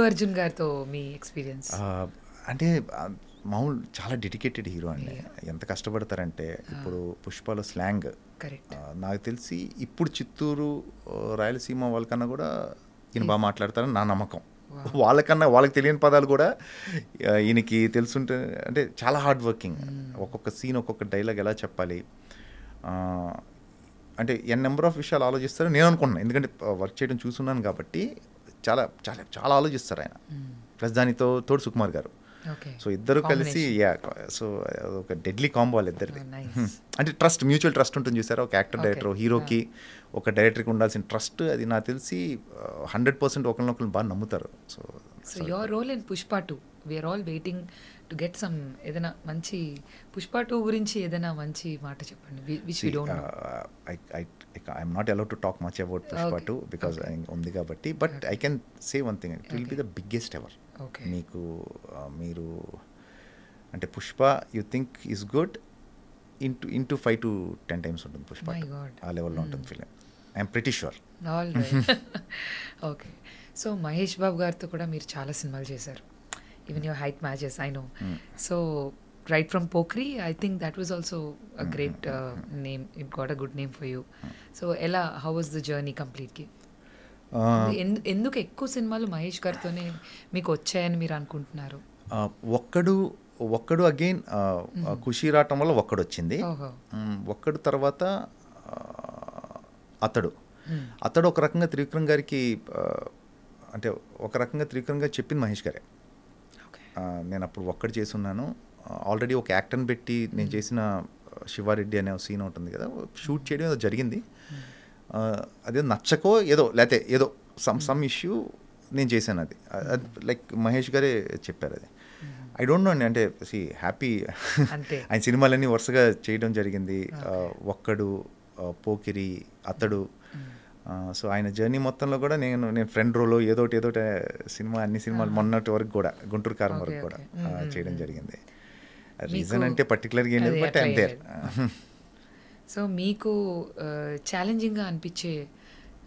అర్జున్ గారితో మీ ఎక్స్పీరియన్స్? అంటే మామూలు చాలా డెడికేటెడ్ హీరో అండి. ఎంత కష్టపడతారంటే ఇప్పుడు పుష్పలో స్లాంగ్ కరెక్ట్. నాకు తెలిసి ఇప్పుడు చిత్తూరు రాయలసీమ వాళ్ళకన్నా కూడా ఈయన బాగా మాట్లాడతారని నా నమ్మకం. వాళ్ళకన్నా వాళ్ళకి తెలియని పదాలు కూడా ఈయనకి తెలుసుంటే, అంటే చాలా హార్డ్ వర్కింగ్. ఒక్కొక్క సీన్ ఒక్కొక్క డైలాగ్ ఎలా చెప్పాలి అంటే నెంబర్ ఆఫ్ విషయాలు ఆలోచిస్తారు నేను అనుకుంటున్నాను. ఎందుకంటే వర్క్ చేయడం చూస్తున్నాను కాబట్టి చాలా చాలా చాలా ఆలోచిస్తారు ఆయన. ప్లస్ దానితో తోడు సుకుమార్ గారు. సో ఇద్దరు కలిసి సో ఒక డెడ్లీ కాంబో వాళ్ళిద్దరిది. అంటే ట్రస్ట్, మ్యూచువల్ ట్రస్ట్ ఉంటుంది చూసారా, ఒక యాక్టర్ డైరెక్టర్ హీరోకి ఒక డైరెక్టర్కి ఉండాల్సిన ట్రస్ట్, అది నాకు తెలిసి 100% ఒకరినొకరు బాగా నమ్ముతారు. So your role in Pushpa 2, we are all waiting to get some ఏదైనా మంచి పుష్ప 2 గురించి ఏదైనా మంచి మాట చెప్పండి. Which we don't know. I'm not allowed to talk much about Pushpa 2 because ఉంది కాబట్టి. But I can say one thing, it will be the biggest ever. మీకు మీరు అంటే Pushpa you think is good into 5 to 10 times ఉంటుంది పుష్ప. ఆ లెవెల్లో ఉంటుంది film. I'm pretty sure. All right. Okay. So Mahesh Babu గారితో కూడా మీరు చాలా సినిమాలు చేశారు. Even your height matches I know. So right from Pokiri I think that was also a great name. It got a good name for you. So ఎలా, how was the journey కంప్లీట్గా? ఎందుకు ఎక్కువ సినిమాలు మహేష్ గారితోనే మీకు వచ్చాయని మీరు అనుకుంటున్నారు? ఒక్కడు అగైన్ ఖుషీ రావటం వల్ల ఒక్కడు వచ్చింది. ఒక్కడు తర్వాత అతడు ఒక రకంగా త్రివిక్రమ్ గారికి అంటే ఒక రకంగా త్రివిక్రమ్ గారు చెప్పింది మహేష్ గారే. నేను అప్పుడు ఒక్కడు చేస్తున్నాను, ఆల్రెడీ ఒక యాక్టర్ని పెట్టి నేను చేసిన శివారెడ్డి అనే సీన్ ఉంటుంది కదా, షూట్ చేయడం ఏదో జరిగింది. అదే నచ్చకో లేకపోతే ఏదో సమ్ ఇష్యూ నేను చేశాను. అది లైక్ మహేష్ గారే చెప్పారు అది. ఐ డోంట్ నో అండి, అంటే హ్యాపీ ఆయన సినిమాలన్నీ వరుసగా చేయడం జరిగింది. ఒక్కడు, పోకిరి, అతడు. సో ఆయన జర్నీ మొత్తంలో కూడా నేను ఫ్రెండ్ రోలో ఏదోటి సినిమా, అన్ని సినిమాలు మొన్నటి వరకు కూడా గుంటూరు కారం వరకు కూడా చేయడం జరిగింది. రీజన్ అంటే పర్టికులర్గా ఏం లేదు, బట్ ఐఎమ్ దేర్. సో మీకు ఛాలెంజింగ్గా అనిపించే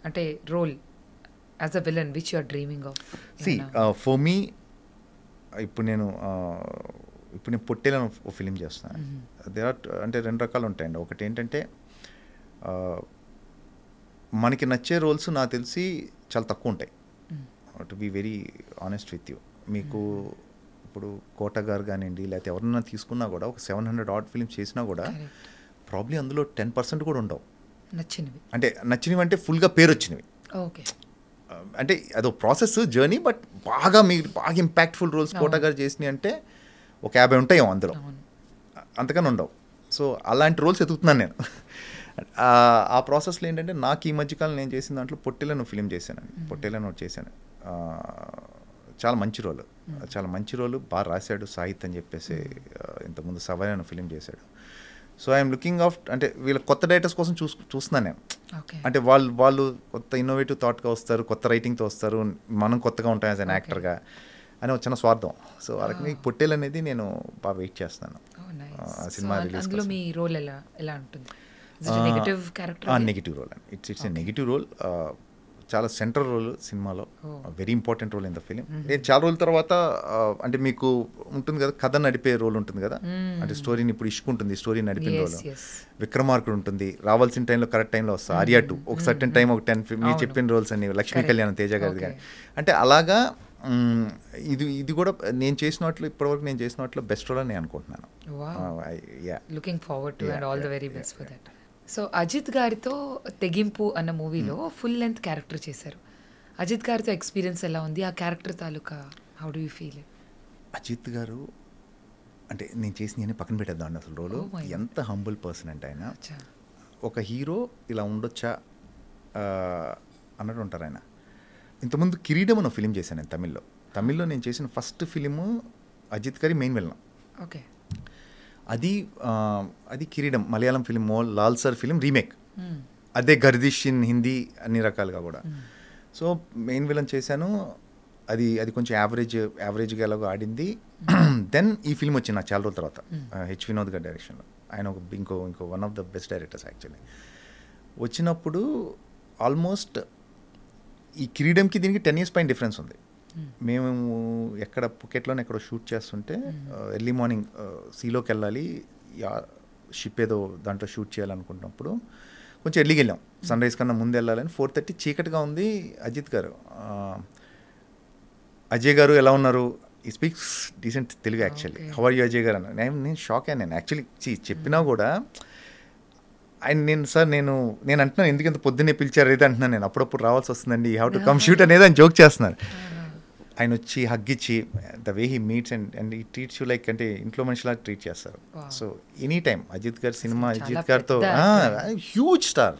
అంటే role as a villain which you are dreaming of? For me ఇప్పుడు నేను పొట్టేలను ఒక ఫిలిం చేస్తున్నాను. అంటే 2 రకాలు ఉంటాయండి. ఒకటి ఏంటంటే మనకి నచ్చే రోల్స్ నాకు తెలిసి చాలా తక్కువ ఉంటాయి, to be very honest with you. మీకు ఇప్పుడు కోట గారు కానివ్వండి, లేకపోతే ఎవరన్నా తీసుకున్నా కూడా ఒక 700 odd ఫిలిమ్స్ చేసినా కూడా ప్రాబ్లీ అందులో 10% కూడా ఉండవు అంటే నచ్చినవి, అంటే ఫుల్గా పేరు వచ్చినవి. ఓకే. అంటే అదో ప్రాసెస్, జర్నీ. బట్ బాగా ఇంపాక్ట్ఫుల్ రోల్స్ కోట గారు చేసినాయి అంటే ఒక 50 ఉంటాయేమో అందులో, అంతకన్నా ఉండవు. సో అలాంటి రోల్స్ ఎదుగుతున్నాను నేను. ఆ ప్రాసెస్లో ఏంటంటే నాకు ఈ మధ్యకాలం నేను చేసిన దాంట్లో పొట్టేలను ఫిలిం చేశానండి. పొట్టేలను చేశాను. చాలా మంచి రోలు, బాగా రాశాడు సాహిత్ అని చెప్పేసి. ఇంతకుముందు సవాయ్ అనే ఫిలిం చేశాడు. సో ఐఎమ్ లుకింగ్ ఆఫ్, అంటే వీళ్ళ కొత్త డైరెక్టర్స్ కోసం చూస్తున్నాను నేను. అంటే వాళ్ళు కొత్త ఇన్నోవేటివ్ థాట్గా వస్తారు, కొత్త రైటింగ్తో వస్తారు, మనం కొత్తగా ఉంటాం యాజ్ అన్ యాక్టర్గా అని ఒక చిన్న స్వార్థం. సో ఆ రకంగా పొట్టేలు అనేది నేను బాగా వెయిట్ చేస్తున్నాను సినిమా రిలీజ్. మీ రోల్ ఎలా ఉంటుంది? నెగిటివ్ రోల్ అండి. It's a negative role. చాలా సెంట్రల్ రోల్ సినిమాలో, very important role in the film. నేను చాలా రోజుల తర్వాత అంటే మీకు ఉంటుంది కదా, కథ నడిపే రోల్ ఉంటుంది కదా, అంటే స్టోరీని ఇప్పుడు ఇష్కుంటుంది, స్టోరీ నడిపిన రోల్. విక్రమార్కుడు ఉంటుంది, రావాల్సిన టైంలో కరెక్ట్ టైంలో వస్తుంది. ఆర్యా 2 ఒక సర్టన్ టైం, ఒక 10 మీరు చెప్పిన రోల్స్ అన్ని, లక్ష్మీ కళ్యాణ్, తేజ గారిది కానీ. అంటే అలాగా ఇది కూడా నేను చేసిన వాటిలో ఇప్పటివరకు నేను చేసిన వాటిలో బెస్ట్ రోల్ అని నేను అనుకుంటున్నాను. Looking forward to and all the very best for that. So Ajith గారితో తెగింపు అన్న మూవీలో ఫుల్ లెంత్ క్యారెక్టర్ చేశారు. అజిత్ గారితో ఎక్స్పీరియన్స్ ఎలా ఉంది? ఆ క్యారెక్టర్ తాలూకా how do you feel? Ajith గారు అంటే నేను చేసిన పక్కన పెట్టేద్దాం అసలు రోలు. ఎంత హంబుల్ పర్సన్ అంటే ఆయన. ఒక హీరో ఇలా ఉండొచ్చా అన్నట్టు ఉంటారు ఆయన. ఇంతకుముందు కిరీటం అన్న ఫిలిం చేశాను నేను తమిళ్లో నేను చేసిన ఫస్ట్ ఫిలిము అజిత్ గారి మెయిన్ విలన్. ఓకే. అది కిరీటం Malayalam film, Lal sir film remake. అదే గర్దిష్ ఇన్ హిందీ, అన్ని రకాలుగా కూడా. సో మెయిన్ విలన్ చేశాను. అది కొంచెం యావరేజ్గా ఎలాగో ఆడింది. దెన్ ఈ ఫిల్మ్ వచ్చింది నాకు చాలా రోజుల తర్వాత, హెచ్ వినోద్ గారి డైరెక్షన్లో. ఆయన ఇంకో one of the best directors actually. వచ్చినప్పుడు ఆల్మోస్ట్ ఈ కిరీడంకి దీనికి 10 years పైన డిఫరెన్స్ ఉంది. మేము ఎక్కడ పుకెట్లోనే ఎక్కడో షూట్ చేస్తుంటే ఎర్లీ మార్నింగ్ సీలోకి వెళ్ళాలి, షిప్ ఏదో దాంట్లో షూట్ చేయాలనుకుంటున్నప్పుడు కొంచెం ఎర్లీకి వెళ్ళాం, సన్ రైజ్ కన్నా ముందు వెళ్ళాలని. 4:30 చీకటిగా ఉంది. అజిత్ గారు, అజయ్ గారు ఎలా ఉన్నారు, ఈ speaks decent Telugu actually, how are you Ajay గారు అన్న. నేను షాక్ అయ్యాను. నేను యాక్చువల్లీ చెప్పినా కూడా ఆయన నేను అంటున్నాను ఎందుకు ఇంత పొద్దున్నే పిలిచారు అయితే అంటున్నాను. నేను అప్పుడప్పుడు రావాల్సి వస్తుందండి, you have to come shoot అనేది ఆయన జోక్ చేస్తున్నారు. ఆయన వచ్చి హగ్ ఇచ్చి the way he meets and ఈ ట్రీట్స్ యూ లైక్ అంటే ఇంట్లో మనిషిలా ట్రీట్ చేస్తారు. సో ఎనీ టైమ్ అజిత్ గారి సినిమా, అజిత్ గారితో హ్యూజ్ స్టార్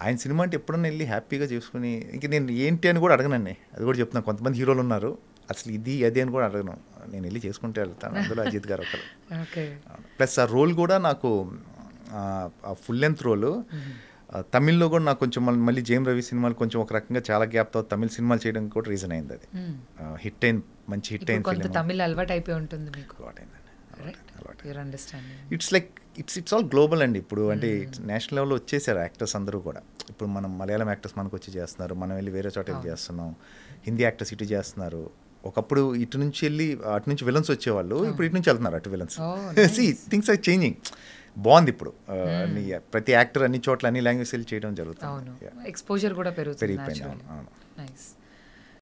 ఆయన సినిమా అంటే ఎప్పుడన్నా వెళ్ళి హ్యాపీగా చేసుకుని ఇంక నేను ఏంటి అని కూడా అడగనండి. అది కూడా చెప్తున్నాను, కొంతమంది హీరోలు ఉన్నారు అసలు ఇది అది అని కూడా అడగను, నేను వెళ్ళి చేసుకుంటే వెళ్తాను. అందులో అజిత్ గారు ఒకరు. ప్లస్ ఆ రోల్ కూడా నాకు ఫుల్ లెంత్ రోలు తమిళ్లో కూడా నాకు కొంచెం మళ్ళీ జేమ్ రవి సినిమాలు కొంచెం ఒక రకంగా చాలా గ్యాప్తో తమిళ సినిమాలు చేయడం కూడా రీజన్ అయింది. అది హిట్ అయింది, మంచి హిట్ అయింది. తమిళ అలవాటు అయిపోయి ఉంటుంది మీకు. It's like it's all global అండి ఇప్పుడు. అంటే నేషనల్ లెవెల్లో వచ్చేసారు యాక్టర్స్ అందరూ కూడా. ఇప్పుడు మనం మలయాళం యాక్టర్స్ మనకు వచ్చి చేస్తున్నారు, మనం వెళ్ళి వేరే చోట వెళ్ళి చేస్తున్నాం. హిందీ యాక్టర్స్ ఇటు చేస్తున్నారు. ఒకప్పుడు ఇటు నుంచి వెళ్ళి అటు నుంచి విలన్స్ వచ్చేవాళ్ళు, ఇప్పుడు ఇటు నుంచి వెళ్తున్నారు అటు villains. See things are changing. బాగుంది ఇప్పుడు. ప్రతి యాక్టర్ అన్ని చోట్ల అన్ని లాంగ్వేజ్ వెళ్ళి చేయడం జరుగుతుంది. ఎక్స్పోజర్ కూడా పెరుగుతుంది. పెరిగిపోయింది. అవును.